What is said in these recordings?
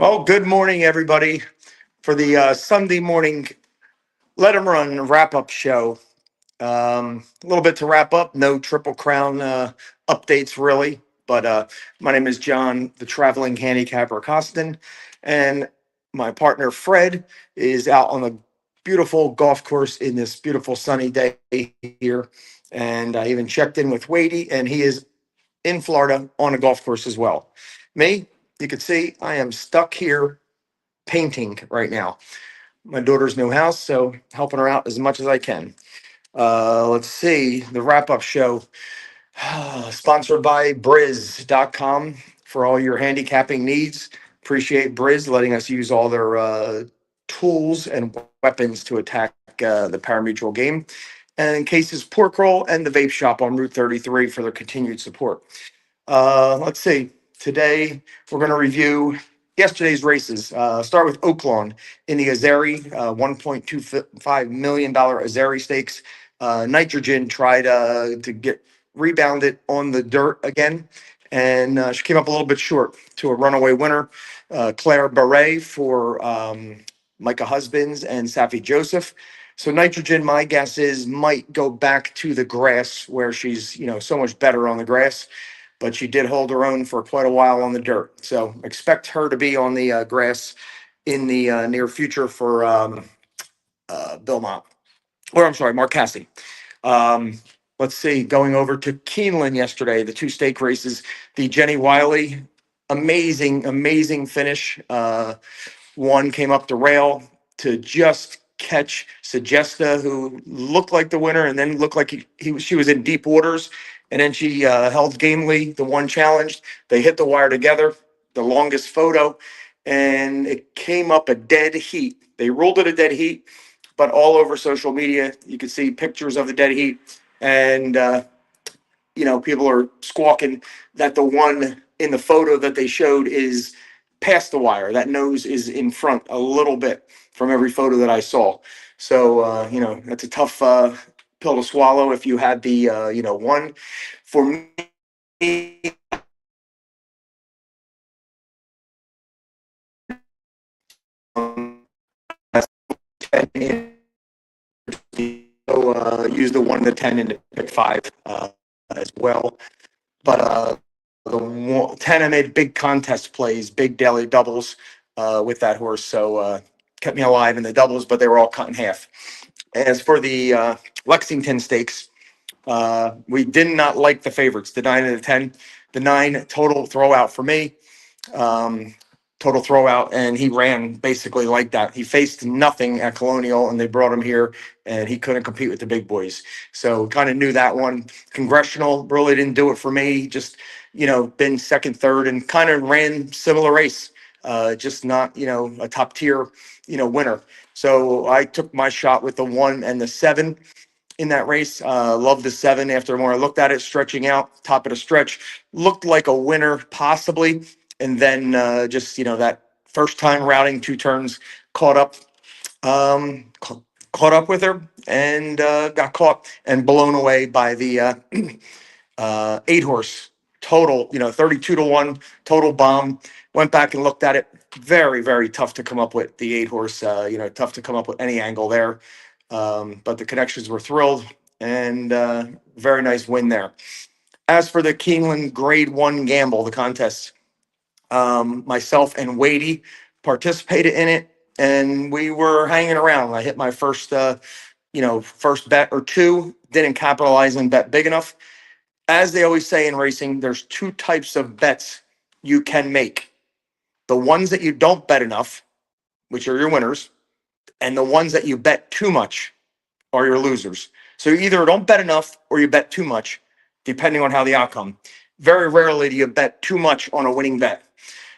Well, good morning, everybody, for the Sunday morning Let 'em Run wrap up show. A little bit to wrap up, no Triple Crown updates really, but my name is John, the traveling handicapper Costin, and my partner Fred is out on the beautiful golf course in this beautiful sunny day here. And I even checked in with Wadey, and he is in Florida on a golf course as well. Me, you can see I am stuck here painting right now. My daughter's new house, so helping her out as much as I can. Let's see the wrap up show, sponsored by Briz.com for all your handicapping needs. Appreciate Briz letting us use all their tools and weapons to attack the parimutuel game. And Cases Pork Roll and the Vape Shop on Route 33 for their continued support. Let's see. Today we're going to review yesterday's races. Start with Oaklawn in the Azeri, $1.25 million Azeri Stakes. Nitrogen tried to get rebounded on the dirt again, and she came up a little bit short to a runaway winner, Claire Beret for Micah Husbands and Safi Joseph. So Nitrogen, my guess is, might go back to the grass where she's so much better on the grass, but she did hold her own for quite a while on the dirt. So expect her to be on the grass in the near future for Belmont, or I'm sorry, Mark Cassidy. Um, let's see, going over to Keeneland yesterday, the two stake races, the Jenny Wiley, amazing finish. One came up the rail to just catch Sagesta, who looked like the winner, and then looked like she was in deep waters. And then she held gamely the one challenged. They hit the wire together, the longest photo, and it came up a dead heat. They ruled it a dead heat, but all over social media, you could see pictures of the dead heat. And people are squawking that the one in the photo that they showed is past the wire. That nose is in front a little bit from every photo that I saw. So, that's a tough pill to swallow if you had the, one. For me, use the 1 to 10 and pick 5 as well. But the 10, I made big contest plays, big daily doubles with that horse. So kept me alive in the doubles, but they were all cut in half. As for the Lexington Stakes, we did not like the favorites, the 9 and the 10. The 9 total throwout for me. Total throwout, and he ran basically like that. He faced nothing at Colonial, and they brought him here, and he couldn't compete with the big boys. So kind of knew that one. Congressional really didn't do it for me. Just been second, third, and kind of ran similar race. Just not a top tier winner. So I took my shot with the 1 and the 7 in that race. Loved the 7 after more I looked at it, stretching out, top of the stretch. Looked like a winner, possibly. And then just, that first time routing 2 turns, caught up, caught up with her and got caught and blown away by the 8 horse total, 32 to 1 total bomb. Went back and looked at it. Very tough to come up with the 8 horse, tough to come up with any angle there. But the connections were thrilled, and very nice win there. As for the Keeneland Grade 1 gamble, the contest, myself and Wadey participated in it, and we were hanging around. I hit my first bet or 2, didn't capitalize and bet big enough. As they always say in racing, there's 2 types of bets you can make. The ones that you don't bet enough, which are your winners, and the ones that you bet too much are your losers. So you either don't bet enough or you bet too much, depending on how the outcome. Very rarely do you bet too much on a winning bet.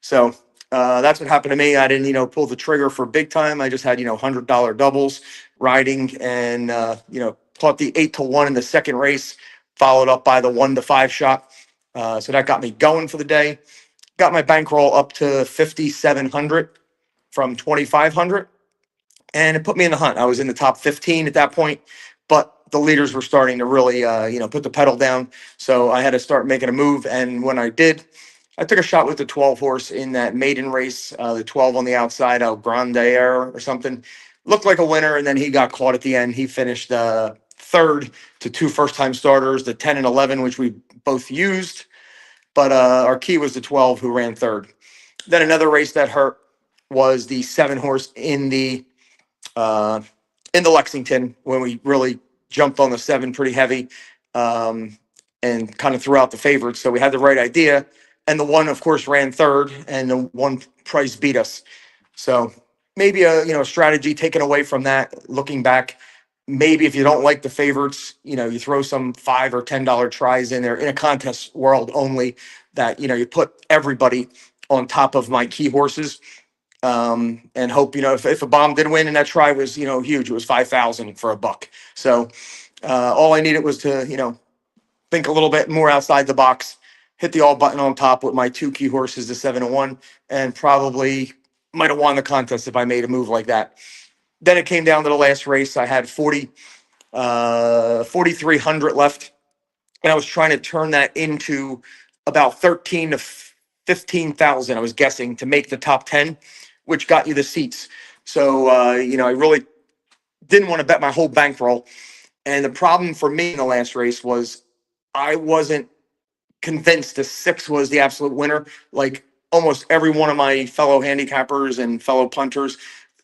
So that's what happened to me. I didn't, pull the trigger for big time. I just had, $100 doubles riding, and, caught the 8 to 1 in the second race, followed up by the 1 to 5 shot. So that got me going for the day. Got my bankroll up to 5,700 from 2,500, and it put me in the hunt. I was in the top 15 at that point, but the leaders were starting to really, put the pedal down. So I had to start making a move. And when I did, I took a shot with the 12 horse in that maiden race, the 12 on the outside, El Grande Air or something. Looked like a winner, and then he got caught at the end. He finished third to two first time starters, the 10 and 11, which we both used. But our key was the 12 who ran third. Then another race that hurt was the seven horse uh, in the Lexington when we really jumped on the seven pretty heavy um, and kind of threw out the favorites. So we had the right idea. And the one, of course, ran third, and the one price beat us. So maybe a strategy taken away from that. Looking back, maybe if you don't like the favorites, you throw some $5 or $10 tries in there in a contest world only. That you put everybody on top of my key horses, and hope if a bomb did win and that try was huge, it was 5,000 for a buck. So all I needed was to think a little bit more outside the box, hit the all button on top with my two key horses, the 7 and 1, and probably might have won the contest if I made a move like that. Then it came down to the last race. I had 4,300 left, and I was trying to turn that into about 13 to 15,000. I was guessing to make the top 10, which got you the seats. So I really didn't want to bet my whole bankroll. And the problem for me in the last race was I wasn't convinced the 6 was the absolute winner. Like almost every one of my fellow handicappers and fellow punters,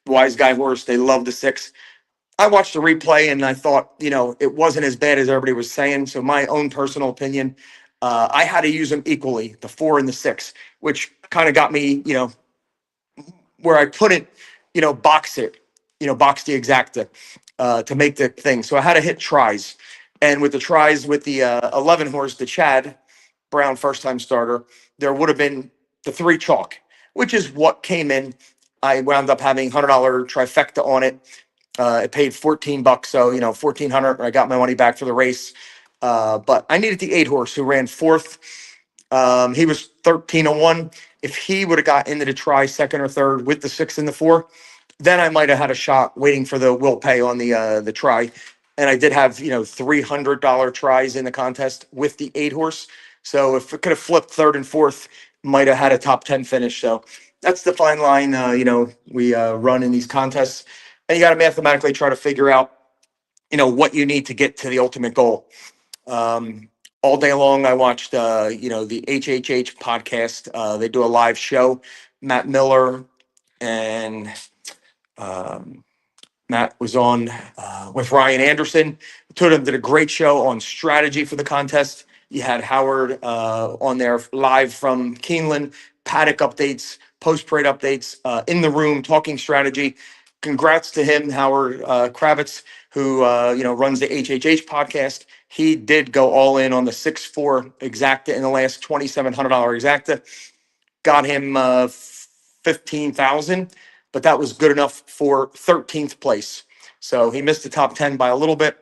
Wise Guy Horse, they love the 6. I watched the replay and I thought, it wasn't as bad as everybody was saying. So my own personal opinion, I had to use them equally, the 4 and the 6, which kind of got me, where I couldn't, box it, box the exacta to make the thing. So I had to hit tries. And with the tries with the 11 horse, the Chad Brown first time starter, there would have been the 3 chalk, which is what came in. I wound up having $100 trifecta on it. It paid $14, so 1,400. I got my money back for the race, but I needed the 8 horse who ran fourth. He was 13-1. If he would have got into the try second or third with the 6 and the 4, then I might have had a shot waiting for the will pay on the try. And I did have $300 tries in the contest with the 8 horse. So if it could have flipped third and fourth, might have had a top 10 finish. So that's the fine line we run in these contests, and you got to mathematically try to figure out what you need to get to the ultimate goal. All day long, I watched, the HHH podcast. They do a live show. Matt Miller and Matt was on with Ryan Anderson. Two of them did a great show on strategy for the contest. You had Howard on there live from Keeneland, paddock updates, post-parade updates, in the room, talking strategy. Congrats to him, Howard Kravitz, who runs the HHH podcast. He did go all in on the 6-4 exacta in the last $2,700 exacta. Got him 15,000, but that was good enough for 13th place. So he missed the top 10 by a little bit.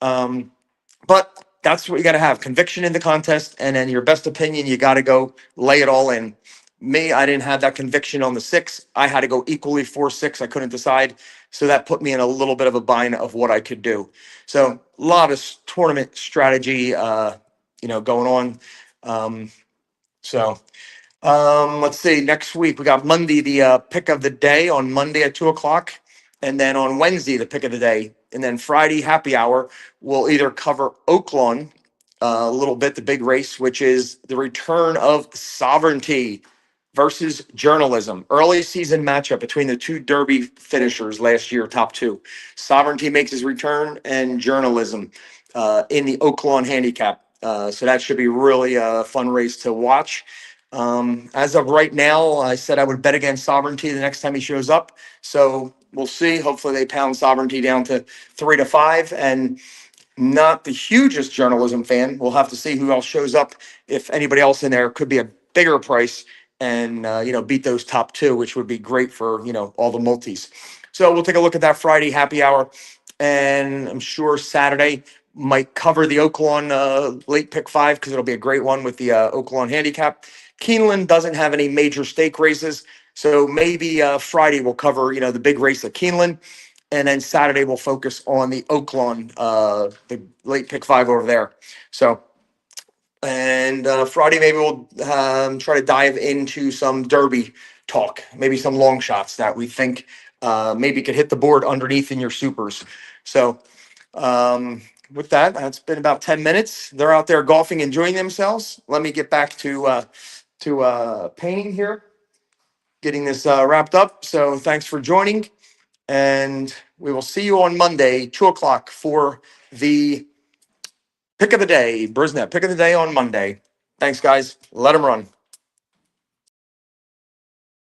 But that's what you got to have: conviction in the contest, and then your best opinion, you got to go lay it all in. Me, I didn't have that conviction on the 6. I had to go equally 4-6. I couldn't decide. So that put me in a little bit of a bind of what I could do. So a lot of tournament strategy, going on. Let's see. Next week we got Monday, the pick of the day on Monday at 2:00, and then on Wednesday the pick of the day, and then Friday happy hour. We'll either cover Oaklawn a little bit, the big race, which is the return of Sovereignty versus Journalism. Early season matchup between the two Derby finishers last year, top 2. Sovereignty makes his return, and Journalism in the Oaklawn handicap. So that should be really a fun race to watch. As of right now, I said I would bet against Sovereignty the next time he shows up. So we'll see. Hopefully they pound Sovereignty down to 3-5, and not the hugest Journalism fan. We'll have to see who else shows up. If anybody else in there could be a bigger price and, beat those top 2, which would be great for, all the multis. So we'll take a look at that Friday happy hour. And I'm sure Saturday might cover the Oaklawn late pick 5, because it'll be a great one with the Oaklawn handicap. Keeneland doesn't have any major stake races. So maybe Friday we'll cover, the big race at Keeneland. And then Saturday we'll focus on the Oaklawn, the late pick 5 over there. So And Friday, maybe we'll try to dive into some derby talk, maybe some long shots that we think maybe could hit the board underneath in your supers. So, with that, it's been about 10 minutes. They're out there golfing, enjoying themselves. Let me get back to painting here, getting this wrapped up. So, thanks for joining. And we will see you on Monday, 2 o'clock, for the pick of the day. Brisnet, pick of the day on Monday. Thanks, guys. Let them run.